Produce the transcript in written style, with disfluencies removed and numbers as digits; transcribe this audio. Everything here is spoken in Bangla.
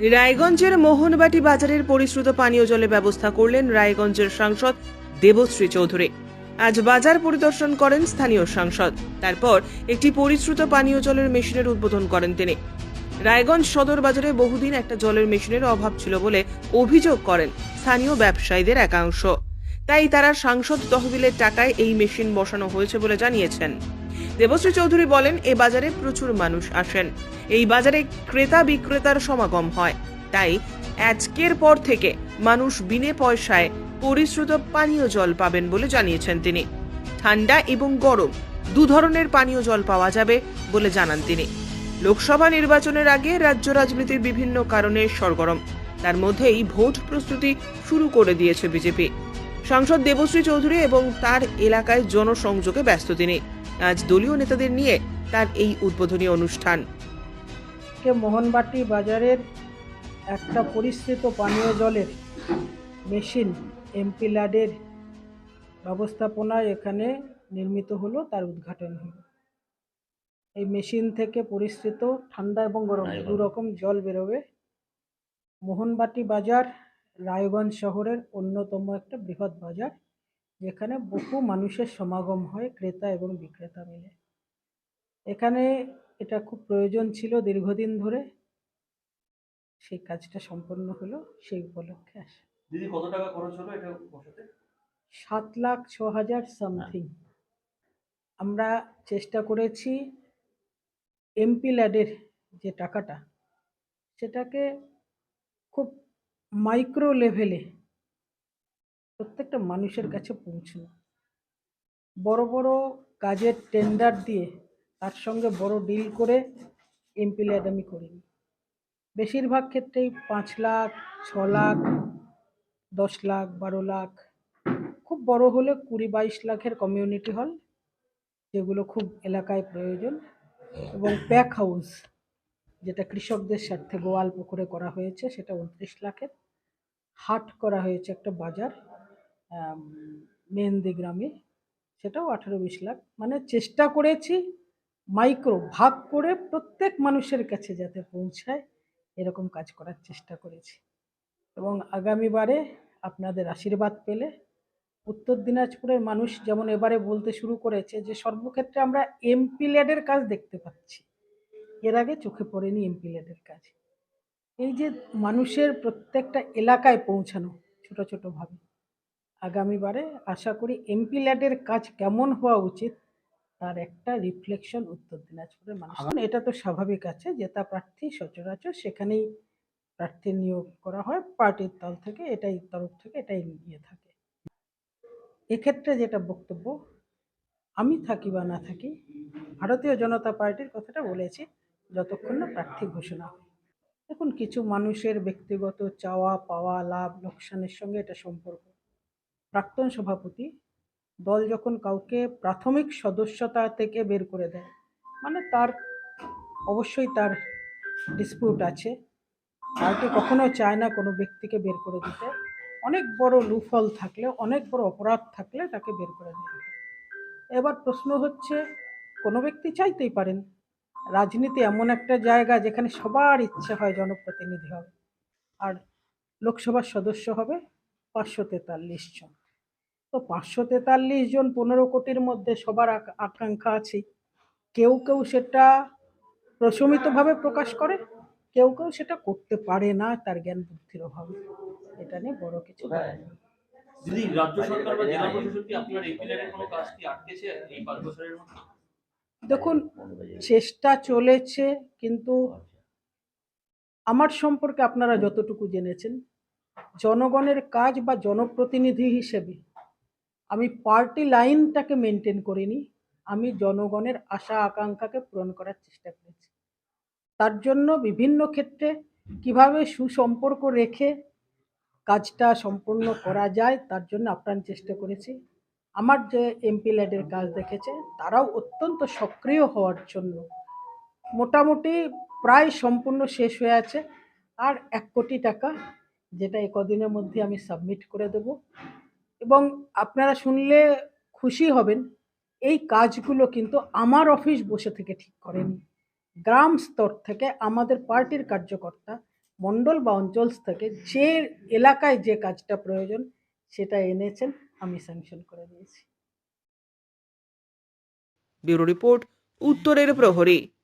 রায়গঞ্জের মোহনবাটি বাজারের পরিশ্রুত পানীয় জলের ব্যবস্থা করলেন রায়গঞ্জের সাংসদ দেবশ্রী চৌধুরী। আজ বাজার পরিদর্শন করেন স্থানীয় সাংসদ। তারপর একটি পরিশ্রুত পানীয় জলের মেশিনের উদ্বোধন করেন তিনি। রায়গঞ্জ সদর বাজারে বহুদিন একটা জলের মেশিনের অভাব ছিল বলে অভিযোগ করেন স্থানীয় ব্যবসায়ীদের একাংশ। তাই তারা সাংসদ তহবিলের টাকায় এই মেশিন বসানো হয়েছে বলে জানিয়েছেন। দেবশ্রী চৌধুরী বলেন, এ বাজারে প্রচুর মানুষ আসেন, এই বাজারে ক্রেতা বিক্রেতার সমাগম হয়, তাই আজকের পর থেকে মানুষ বিনে পয়সায় পরিশ্রুত পানীয় জল পাবেন বলে জানিয়েছেন তিনি। ঠান্ডা এবং গরম দু ধরনের পানীয় জল পাওয়া যাবে বলে জানান তিনি। লোকসভা নির্বাচনের আগে রাজ্য রাজনীতির বিভিন্ন কারণে সরগরম, তার মধ্যেই ভোট প্রস্তুতি শুরু করে দিয়েছে বিজেপি। সাংসদ দেবশ্রী চৌধুরী এবং তার এলাকায় জনসংযোগে ব্যস্ত তিনি। আজ দলীয় নেতাদের নিয়ে তার এই উদ্বোধনী অনুষ্ঠান। মোহনবাটি বাজারের একটা পরিশ্রুত পানীয় জলের মেশিন এমপি ল্যাডের ব্যবস্থাপনায় এখানে নির্মিত হলো, তার উদ্ঘাটন হলো। এই মেশিন থেকে পরিশ্রুত ঠান্ডা এবং গরম দু রকম জল বেরোবে। মোহনবাটি বাজার রায়গঞ্জ শহরের অন্যতম একটা বৃহৎ বাজার, যেখানে বহু মানুষের সমাগম হয়, ক্রেতা এবং বিক্রেতা মিলে। এখানে এটা খুব প্রয়োজন ছিল দীর্ঘদিন ধরে, সেই কাজটা সম্পন্ন হলো। সেই উপলক্ষে আসে। দিদি, কত টাকা খরচ হলো এটা বসাতে? 7,06,000 সামথিং। আমরা চেষ্টা করেছি এমপি ল্যাডের যে টাকাটা, সেটাকে খুব মাইক্রো লেভেলে প্রত্যেকটা মানুষের কাছে পৌঁছানো। বড় বড় কাজের টেন্ডার দিয়ে তার সঙ্গে বড় ডিল করে এমপি ল্যাড আমি করিনি। বেশিরভাগ ক্ষেত্রেই 5 লাখ, 6 লাখ, 10 লাখ, 12 লাখ, খুব বড় হলে 20-22 লাখের কমিউনিটি হল, যেগুলো খুব এলাকায় প্রয়োজন, এবং প্যাক হাউস, যেটা কৃষকদের স্বার্থে গোয়াল পুকুরে করা হয়েছে, সেটা 29 লাখের। হাট করা হয়েছে একটা বাজার মেহেন্দি গ্রামে, সেটাও 18-20 লাখ। মানে চেষ্টা করেছি মাইক্রো ভাগ করে প্রত্যেক মানুষের কাছে যাতে পৌঁছায়, এরকম কাজ করার চেষ্টা করেছি। এবং আগামীবারে আপনাদের আশীর্বাদ পেলে উত্তর দিনাজপুরের মানুষ যেমন এবারে বলতে শুরু করেছে যে সর্বক্ষেত্রে আমরা এমপি ল্যাডের কাজ দেখতে পাচ্ছি, এর আগে চোখে পড়েনি এমপি ল্যাডের কাজ। এই যে মানুষের প্রত্যেকটা এলাকায় পৌঁছানো ছোট ছোট ভাবে, আগামীবারে আশা করি এমপি ল্যাডের কাজ কেমন হওয়া উচিত তার একটা রিফ্লেকশন উত্তর দিনাজপুরের মানুষ। এটা তো স্বাভাবিক আছে, জেতা প্রার্থী সচরাচর সেখানেই প্রার্থী নিয়োগ করা হয় পার্টির তল থেকে, এটাই তরফ থেকে এটাই নিয়ে থাকে। এক্ষেত্রে যেটা বক্তব্য, আমি থাকি বা না থাকি, ভারতীয় জনতা পার্টির কথাটা বলেছি যতক্ষণ না প্রার্থী ঘোষণা হয়। দেখুন, কিছু মানুষের ব্যক্তিগত চাওয়া পাওয়া, লাভ লোকসানের সঙ্গে এটা সম্পর্ক। প্রাক্তন সভাপতি দল যখন কাউকে প্রাথমিক সদস্যতা থেকে বের করে দেয়, মানে তার অবশ্যই তার ডিসপিউট আছে। পার্টি কখনো চায় না কোনো ব্যক্তিকে বের করে দিতে। অনেক বড় লুফল থাকলে, অনেক বড় অপরাধ থাকলে তাকে বের করে দিতে। এবার প্রশ্ন হচ্ছে, কোনো ব্যক্তি চাইতেই পারেন। রাজনীতি এমন একটা জায়গা যেখানে সবার ইচ্ছে হয় জনপ্রতিনিধি হবে, আর লোকসভার সদস্য হবে 543 জন। তো 543 জন 15 কোটির মধ্যে সবার আকাঙ্ক্ষা আছে। কেউ কেউ সেটা প্রশমিতভাবে প্রকাশ করে, কেউ কেউ সেটা করতে পারে না তার জ্ঞান বুদ্ধির অভাবে। এটা নিয়ে বড় কিছু বলার নেই। দিদি, রাজ্য সরকার বা জেলা প্রশাসন কি আপনার এমপি ল্যাডের কোনো কাজ কি আটকেছে এই 5 বছরের মধ্যে? দেখুন, চেষ্টা চলেছে, কিন্তু আমার সম্পর্কে আপনারা যতটুকু জেনেছেন, জনগণের কাজ বা জনপ্রতিনিধি হিসেবে আমি পার্টি লাইনটাকে মেনটেন করিনি। আমি জনগণের আশা আকাঙ্ক্ষাকে পূরণ করার চেষ্টা করেছি। তার জন্য বিভিন্ন ক্ষেত্রে কিভাবে সুসম্পর্ক রেখে কাজটা সম্পূর্ণ করা যায় তার জন্য আপ্রাণ চেষ্টা করেছি। আমার যে এমপি ল্যাডের কাজ দেখেছে, তারাও অত্যন্ত সক্রিয় হওয়ার জন্য মোটামুটি প্রায় সম্পূর্ণ শেষ হয়ে আছে। আর 1 কোটি টাকা, যেটা কদিনের মধ্যে আমি সাবমিট করে দেব। এবং আপনারা শুনলে খুশি হবেন, এই কাজগুলো কিন্তু আমার অফিস বসে থেকে ঠিক করেনি। গ্রাম স্তর থেকে আমাদের পার্টির কার্যকর্তা মণ্ডল বা অঞ্চল থেকে যে এলাকায় যে কাজটা প্রয়োজন সেটা এনেছেন, আমি স্যাংশন করে দিয়েছি। ব্যুরো রিপোর্ট, উত্তরের প্রহরী।